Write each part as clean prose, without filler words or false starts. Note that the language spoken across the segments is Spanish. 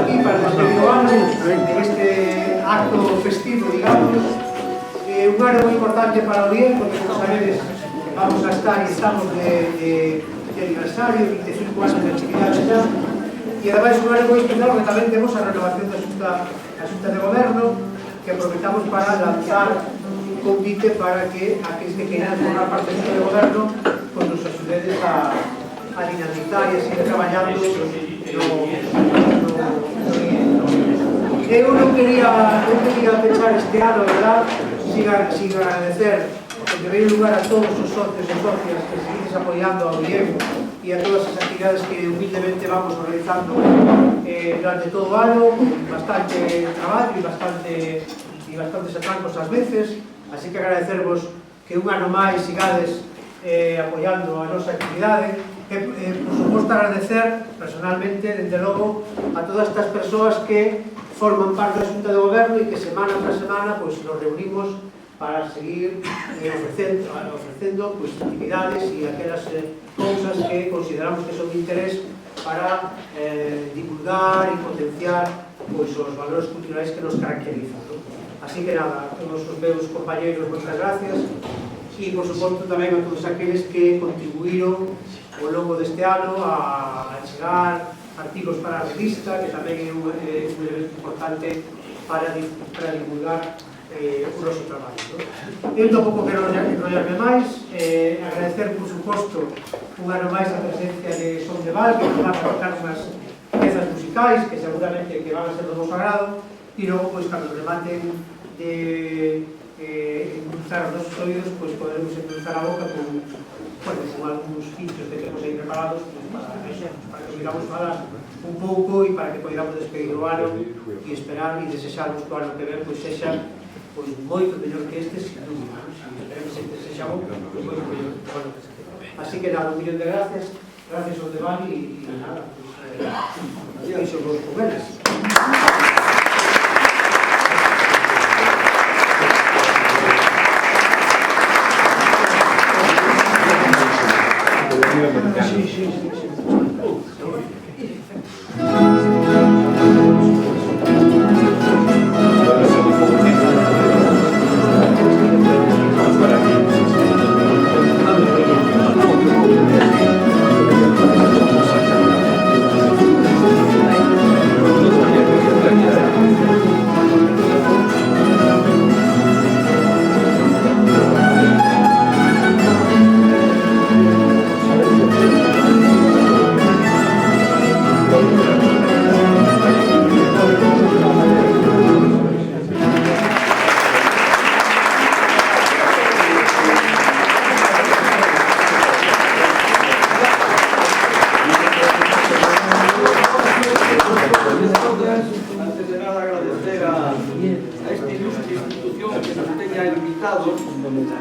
aquí para despedir o ano en este acto festivo, digamos, un ano moi importante para o día, porque como sabedes vamos a estar e estamos de aniversario, 25 anos de actividade xa, e ademais un ano moi especial porque tamén temos a renovación da Xunta de Goberno, que aproveitamos para lanzar un convite para que aqueles que queiran formar parte da Xunta de Goberno pues nos axudedes a dinamizar e a seguir traballando eu non quería pensar este ano, verdad, sin agradecer en primeiro lugar a todos os socios e socias que seguís apoiando ao IEM e a todas as actividades que humildemente vamos realizando durante todo o ano, con bastante traballo e bastantes atrancos ás veces, así que agradecervos que un ano máis sigades apoiando a nosa actividade e, por suposto, agradecer personalmente, dende logo, a todas estas persoas que forman parte da Xunta de Goberno e que semana tras semana nos reunimos para seguir ofrecendo actividades e aquelas cousas que consideramos que son de interés para divulgar e potenciar os valores culturais que nos caracterizan. Así que nada, a todos os meus compañeros, moitas gracias e, por suposto, tamén a todos aqueles que contribuíron ao longo deste ano a chegar artigos para a revista, que tamén é un elemento importante para divulgar o noso traballo. Eu tampouco quero enrollarme máis, agradecer, por suposto, un ano máis a presencia de Son de Val, que nos van a tocar unhas pezas musicais que seguramente que van a ser do vosso agrado, e logo, cando rematen de endulzar os nosos oídos, poderemos endulzar a boca con algúns filtros que temos aí preparados para que podamos falar un pouco e para que podamos despedir o ano e esperar e desexarmos que o ano que ven sexa moito mellor que este, sin dúbida. Esperemos que sexa bom, moito mellor que o ano que se queda. Así que nada, un millón de gracias aos de Bali e nada, iso vos con eles.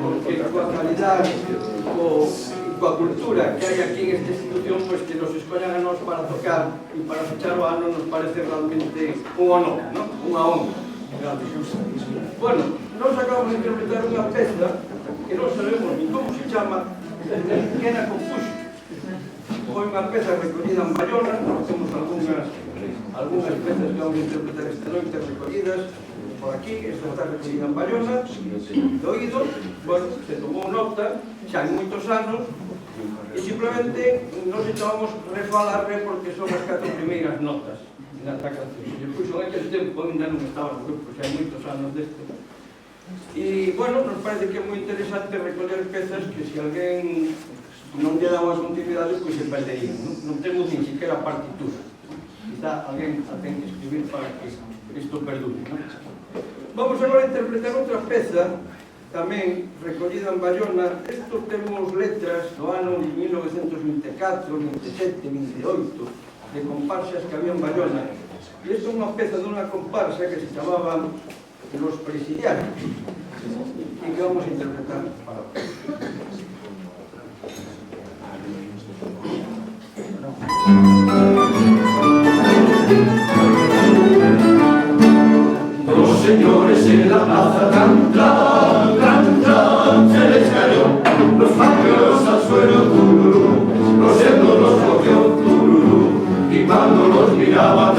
Porque coa calidad coa cultura que hai aquí en esta institución, que nos escollan a nos para tocar e para fechar o ano nos parece realmente un honor, unha honra. Bueno, nos acabamos de interpretar unha peza que non sabemos ni como se chama, que na compuxo. Foi unha peza recollida en Bayona, temos algunhas pezas que vamos a interpretar esta noite recollidas por aquí, esta está recollida en Bayona, de oído, se tomou nota, xa hai moitos anos, e simplemente nos echábamos refalarle porque son as 4 primeiras notas da canción. E despois, en aquel tempo, ainda non estaba no grupo, xa hai moitos anos deste. E, bueno, nos parece que é moi interesante recoller pezas que se alguén non lle dá unha continuidade, pois se perdería. Non temos ni siquiera partitura. Quizá alguén a ten que escribir para que isto perdure. Vamos agora a interpretar outra peza, tamén recollida en Bayona. Estos temos letras do ano de 1924, 27, 28, de comparsas que había en Bayona. E isto é unha peza dunha comparsa que se chamaba Los Presidiarios, e que vamos a interpretar para o Los señores en la plaza se les cayó, los pájaros al suelo, tururú, los cerdos los cogió, tururú, y cuando los miraba,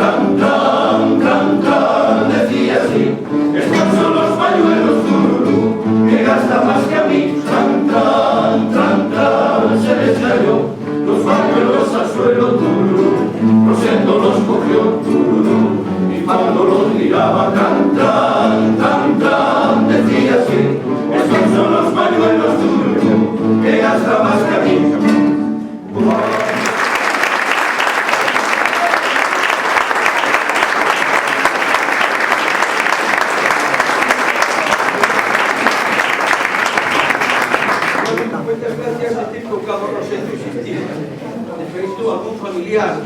desgracia este tipo de cabo no sei que existía. De feito, algún familiar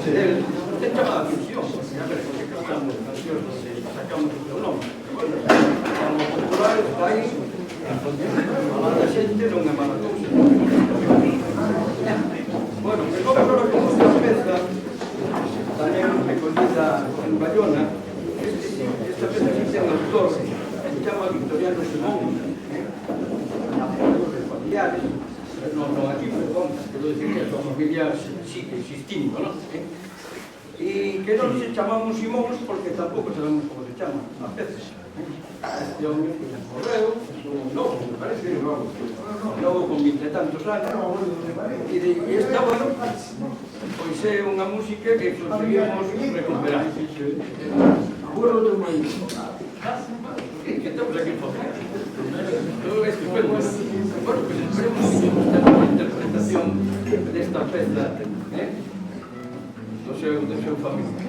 del te chama a atención, a ver, porque cantamos cancións donde sacamos o seu nome. Bueno, como popular está aí, a mala xente non é mala cousa. Bueno, que como agora con esta peza, tamén recollida en Bayona, esta peza que ten autor, que se chama Victoriano Simón, de familiares, non aquí, perdón, quero dicir que a súa familia sigue existindo, non? E que non se chamamos Simóns porque tampouco sabemos como se chama a peza. Este home que morreu, novo, me parece, novo con 20 e tantos anos, e esta, bueno, pois é unha música que conseguimos recuperar. Agora do maíz. Que estamos aquí en Focia. Todo é estupendo. Bueno, pues esperemos que esta interpretación desta peza do seu familia.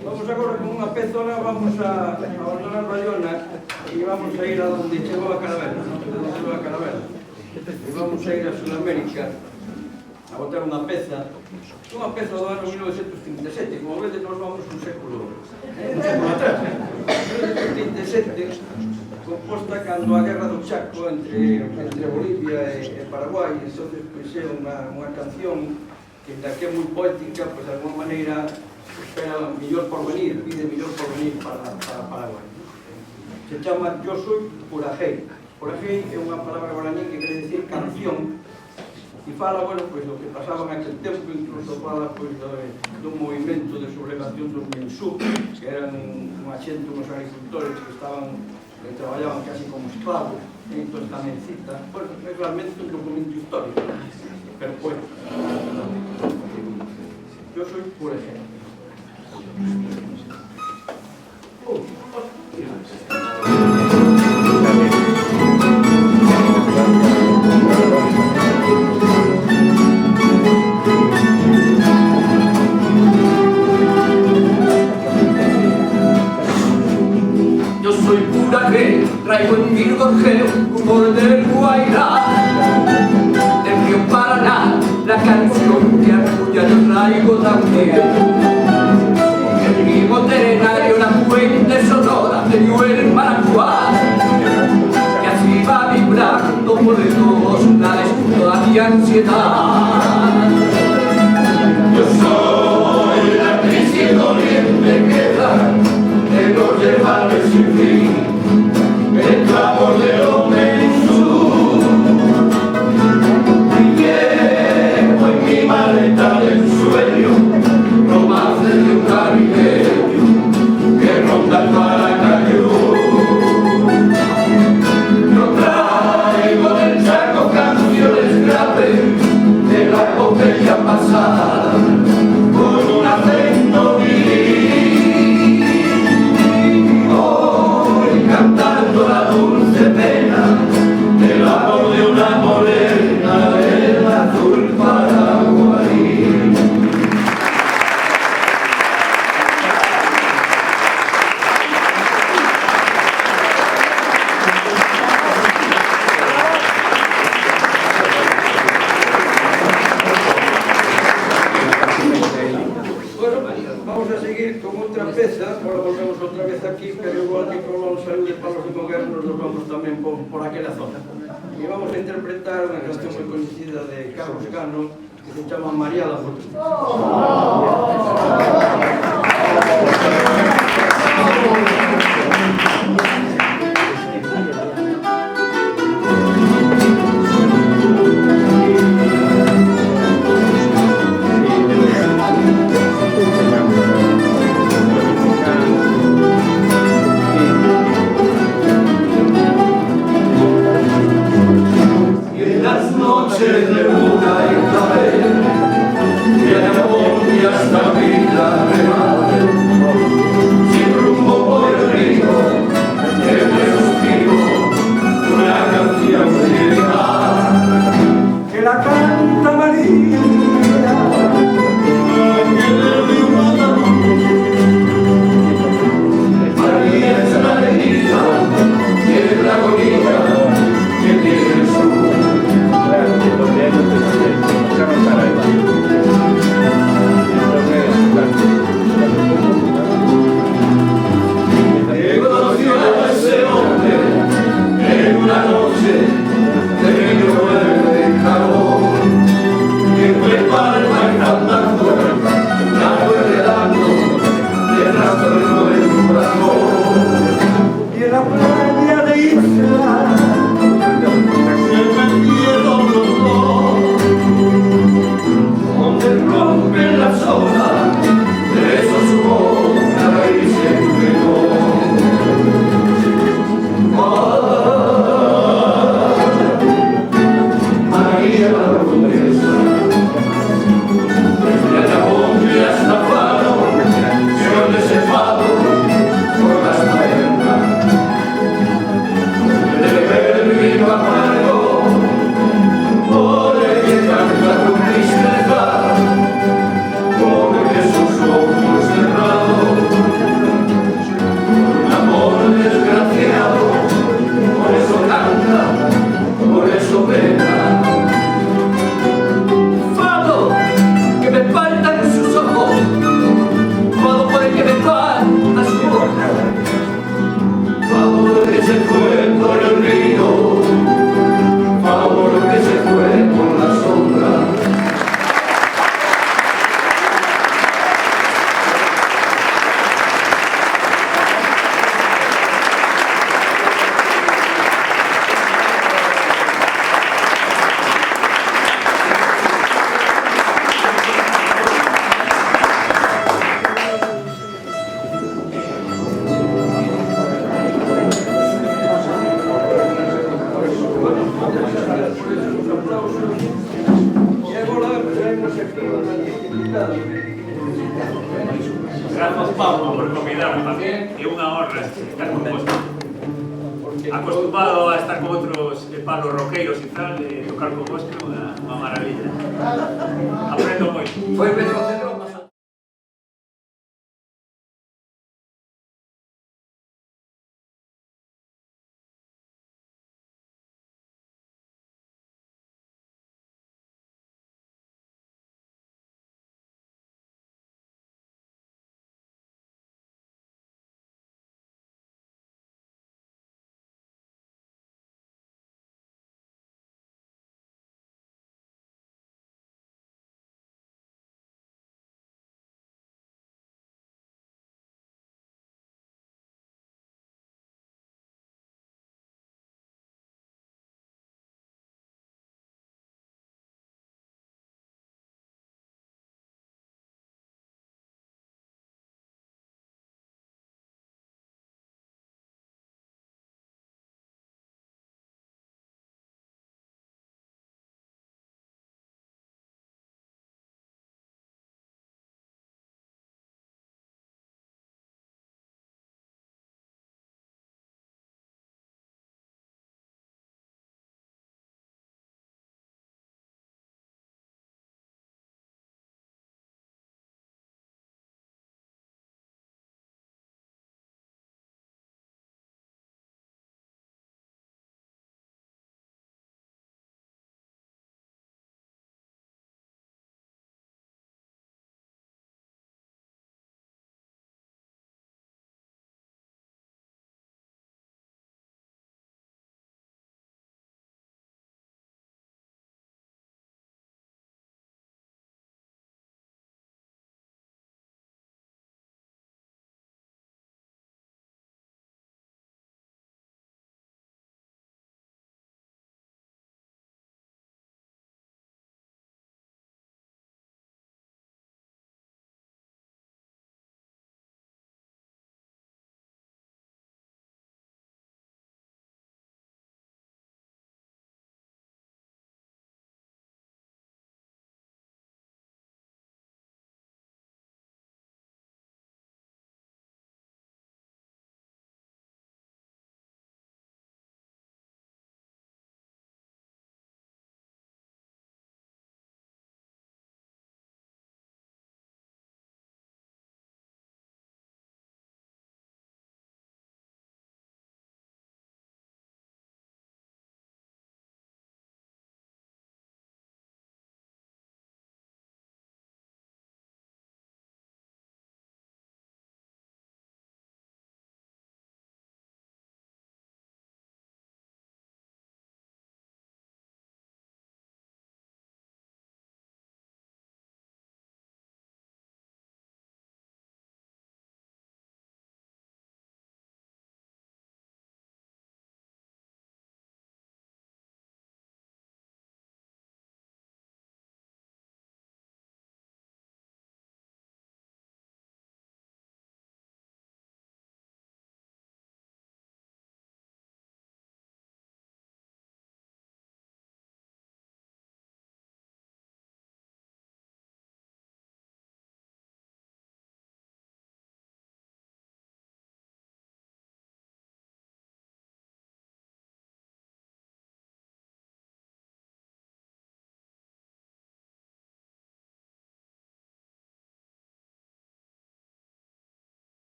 Vamos agora con unha pezona, vamos a abandonar Bayona e vamos a ir a donde chegou a Caravela, e vamos a ir a Sudamérica a botar unha peza do ano 1957, como vedes nos vamos un século atrás, 1957, composta cando a guerra do Chaco entre Bolivia e Paraguai, entonces pois é unha canción que é moi poética, pois de alguma maneira espera millor porvenir, pide millor porvenir para Paraguay. Se chama Yo soy Purajei. Purajei é unha palabra guaraní que quere decir canción e fala, bueno, pois do que pasaba en aquel tempo, incluso fala pois dun movimento de sublevación dos Mensú, que eran unha xente, uns agricultores que traballaban casi como esclavos, entón tamén cita, bueno, é realmente un documento histórico, pero bueno, Yo soy Purajei. Yo soy Purajei, traigo en mi gorjeo humor del Guairá, del río Paraná, la canción que arrulla yo traigo también. El río terrenario, la fuente sonora de el Maracuá, que así va vibrando por todos lados toda mi ansiedad. Yo soy la crisis corriente que da de los llevados sin fin, el clamor de los Mensú, y llevo en mi maleta del sueño romances de un caribeño que ronda el Maracayú. Yo traigo del Chaco canciones graves peza, agora volvemos outra vez aquí, pero igual que con os saludes para os de goberno, nos vamos tamén por aquela zona. E vamos a interpretar unha canción moi coñecida de Carlos Cano, que se chama María da Fortuna. Grazas, Pablo, por convidarme tamén. É unha honra estar con vos. Acostumado a estar con outros palos roqueiros e tal, tocar con vos é unha maravilla. Aprendo moito. Foi Pedro Cedro.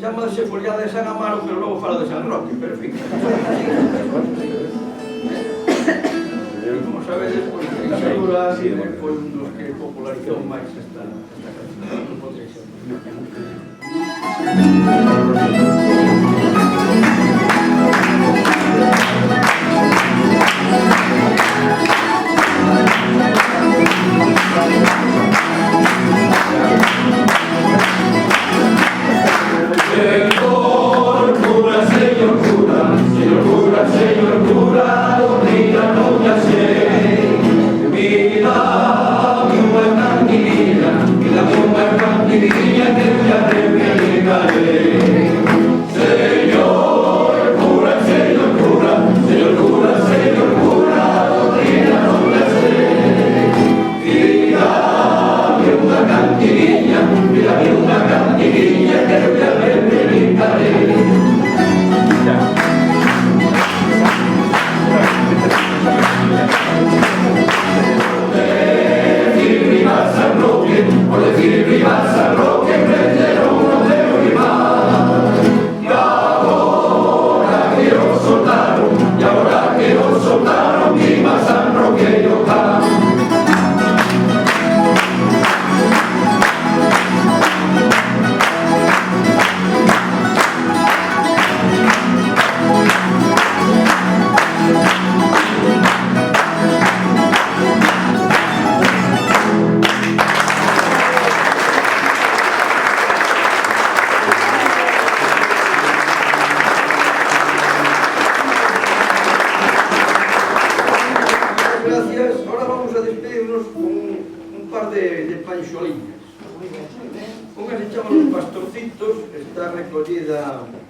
Chámase Foliada de San Amaro, pero logo falo de San Roque, pero en fin. Como sabedes, pois Treixadura foi un dos que popularizou máis esta canción. Non podría ser.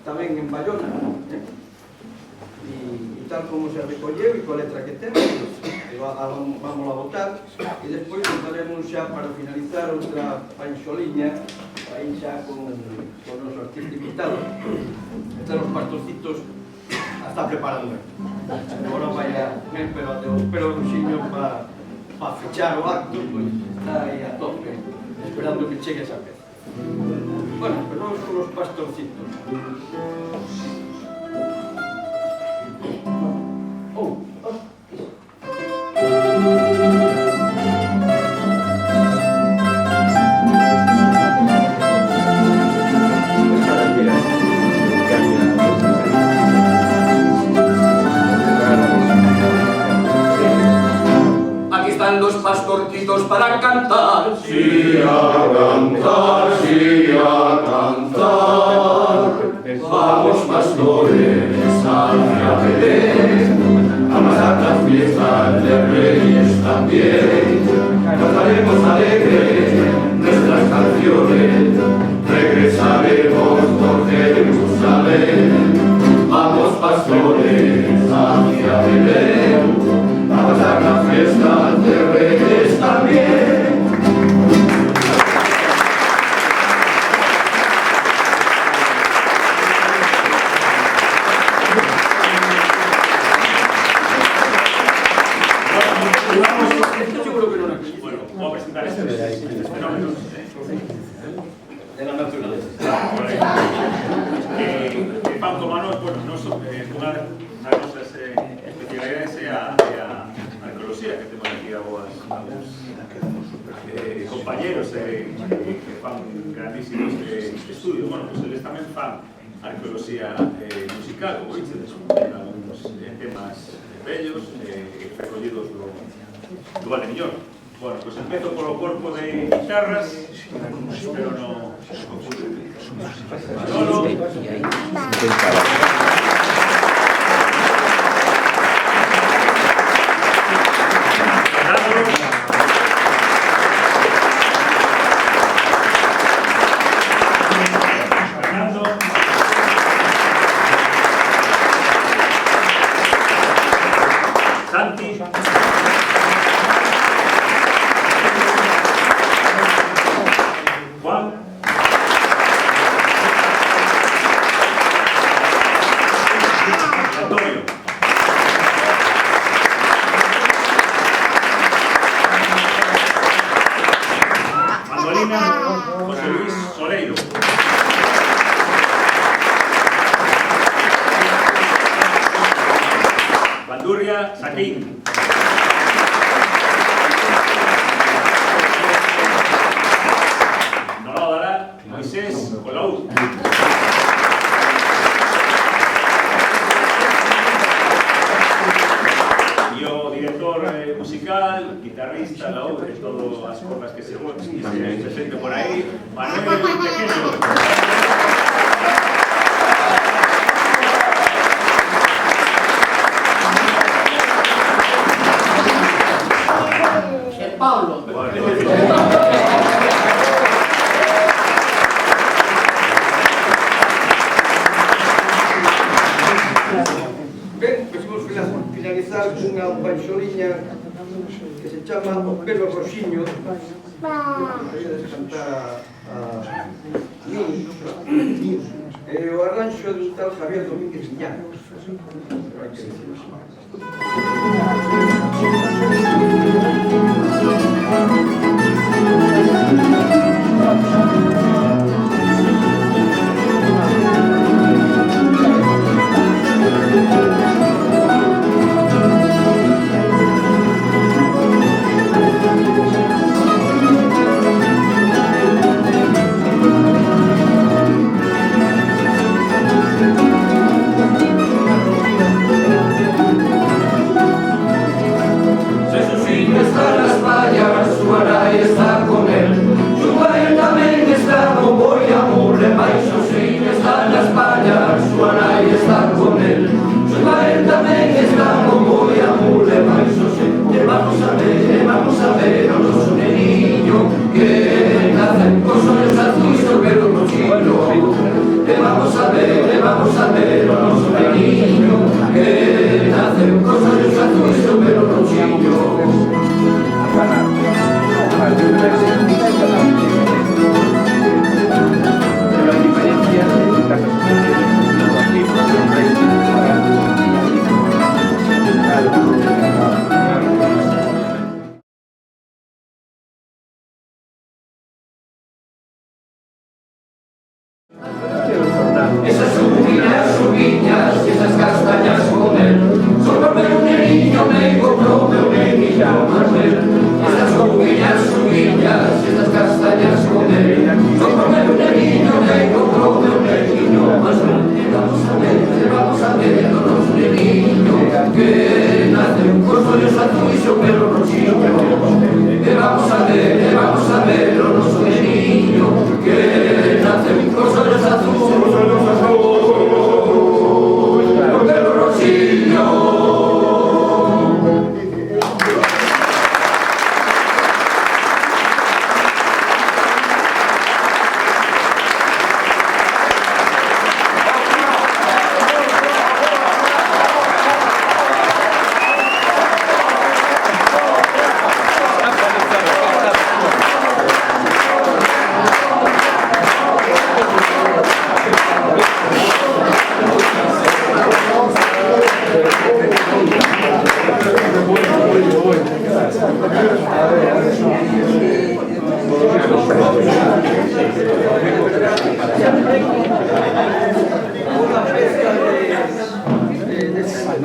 Tamén en Bayona e tal como se recolleu e coa letra que temos vamos a votar e despois votaremos xa para finalizar outra panxoliña aí xa con o noso artista invitado. Están os pastorcitos a estar preparando agora vai a pero Ruxiño para fechar o acto pois está aí a tope esperando que chegue esa peza. Bueno, pero vamos con los pastorcitos. Aquí están los pastorcitos para cantar. Sí, a cantar, sí, a cantar. pastores hacia Belén, a pasar las fiestas de Reyes también. Cantaremos alegre nuestras canciones, regresaremos por Jerusalén. Vamos pastores hacia Belén, a pasar las fiestas de Reyes también. Bueno, vamos a presentar estos fenómenos de la naturaleza. Fan como nós, bueno, unha das nosas especialidades é a arqueoloxía, que temos aquí a algúns compañeros que fan grandísimos estudios. Bueno, pues eles tamén fan arqueoloxía musical, como dices, en algúns temas bellos recollidos do Valdeviñón. Bueno, pues empezo polo corpo de guitarras, pero no Manolo, Fernando, Santi, Juan, Antonio, mandolina, José Luis Soleiro, bandurria, Saquín, Moisés Colau, y o director musical, guitarrista, Laúd, de todas as cordas que se presente por aí, Manuel Pequeño. Pablo. Ben, pues vamos finalizar cunha panxoliña que se chama O Pelo Roxiño. Queredes cantar a mí. O arranxo do tal Javier Domínguez Viñán.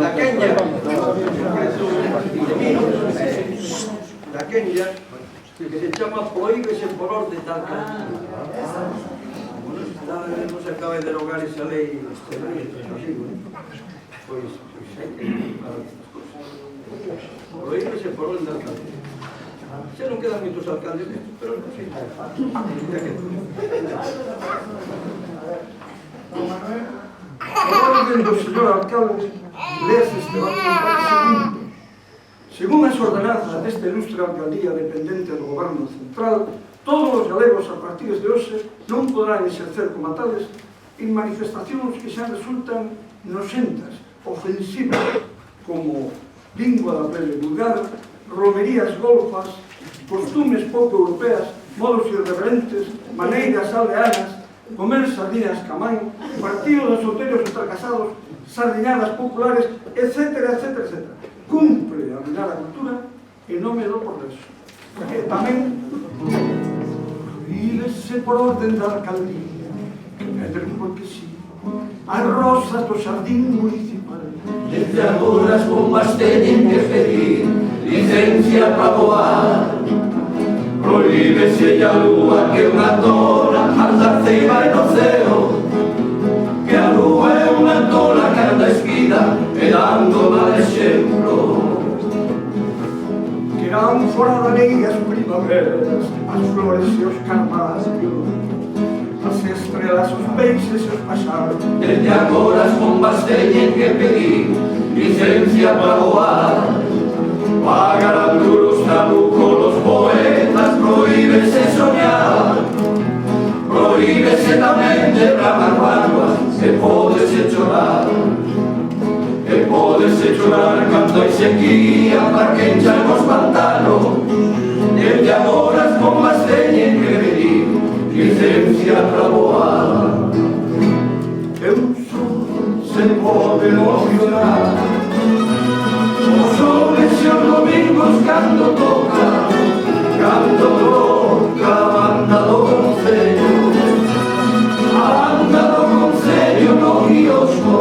da Kenya, que se chama Prohíbese por orde da alcaldía. Non se acaba de derogar esa lei pois hai que falar estas cosas. Prohíbese por orde da alcaldía. Se non quedan moitos alcaldes nestos, pero non sei. A orden do señor alcalde lees este segundo. Según as ordenanzas desta ilustre alcaldía dependente do goberno central, todos os galegos a partir de hoxe non poderán exercer como tales en manifestacións que xa resultan noxentas, ofensivas, como lingua da plebe vulgar, romerías golfas, costumes pouco europeas, modos irreverentes, maneiras aldeanas, comer sardinas camán, partido de solteros e fracasados, sardiñadas populares, etc. Cumpre arruinar a cultura en nome do progreso. E tamén prohíbese por orden da alcaldía, porque si, as rosas do xardín municipal. Desde agora as bombas teñen que pedir licencia para voar. Prohíbese a lúa que unha tola anda ceiba no ceo, que a lúa é unha tola que anda esquida e dando mal exemplo. Querán fora da lei as primaveras, as flores e os carvalhos, as estrelas, os peixes e os paxaros. Desde agora as bombas teñen que pedir licencia para voar. Pagarán duros trabucos los poetas, prohíbese soñar. Prohíbese tamén derramar mágoas, e pódese chorar. E pódese chorar cando hai sequía para que enchan os pantanos. Desde agora as bombas teñen que pedir licencia para voar. E un sol Se pode emocionar os homes e os domingos cando toca a banda do Concello, a banda do Concello no quiosco.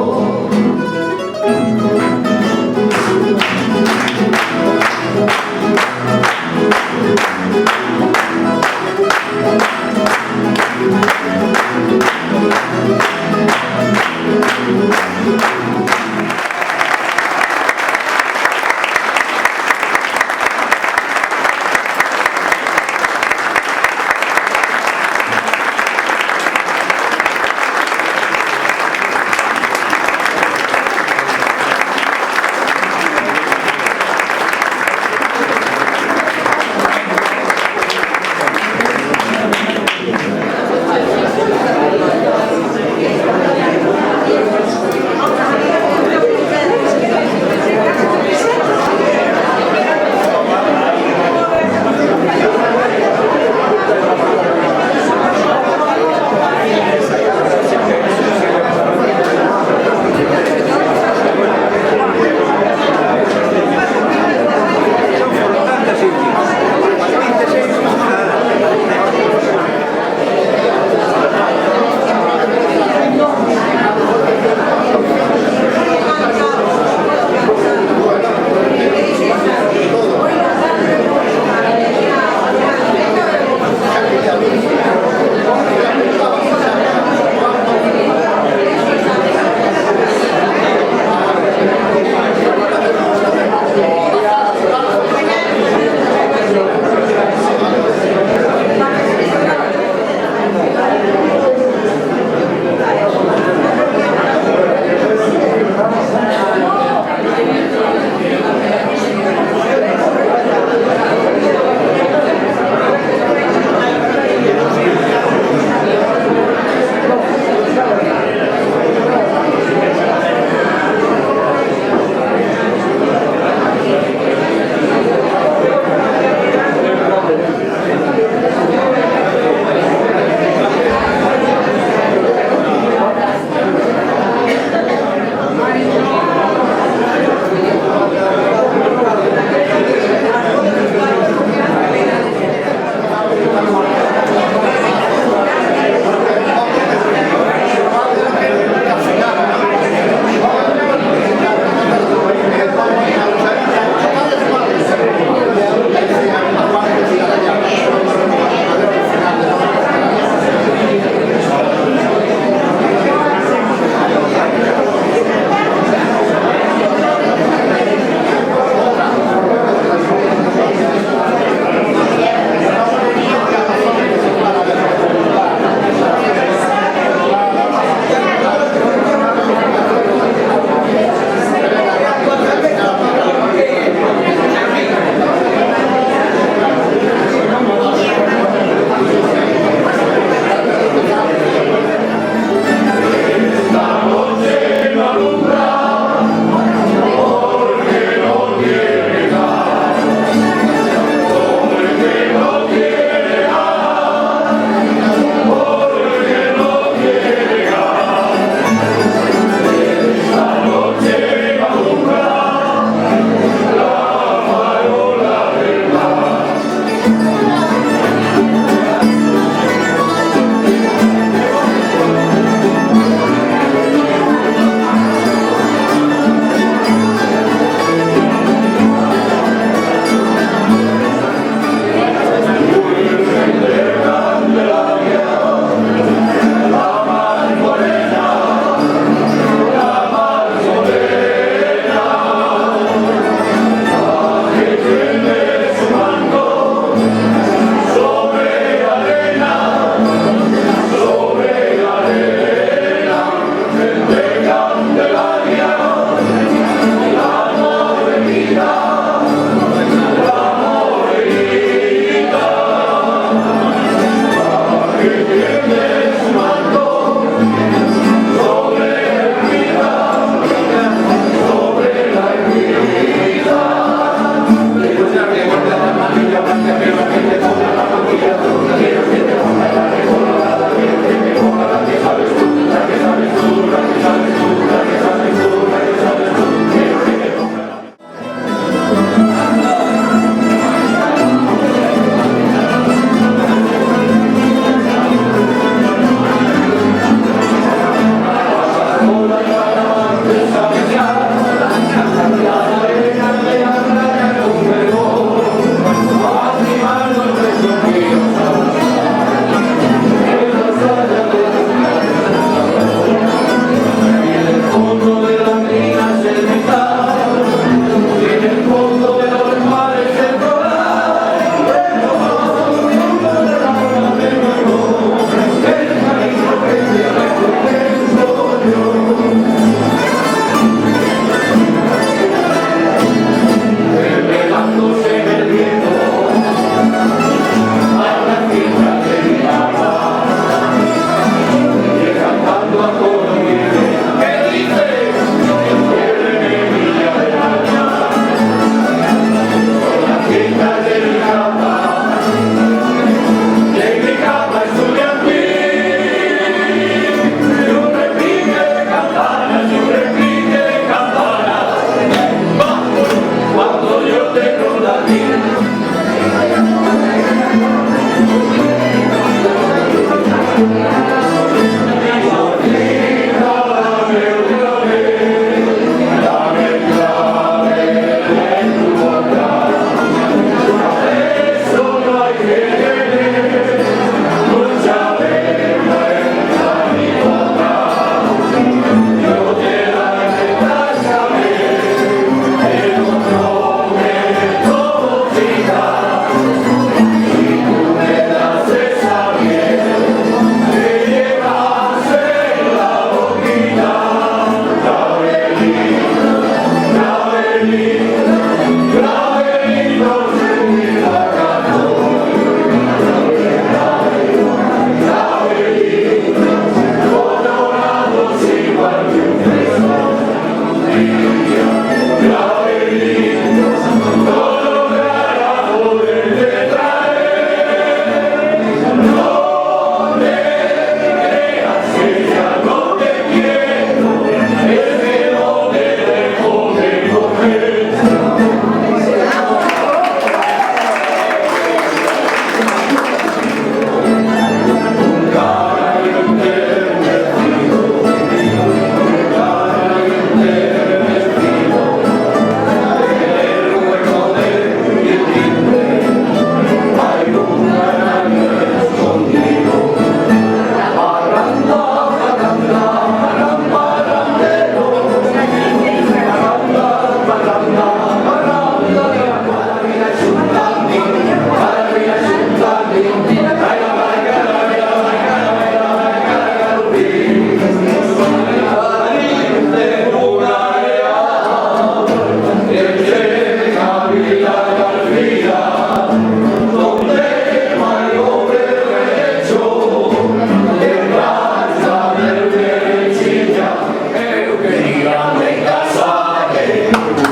Gracias.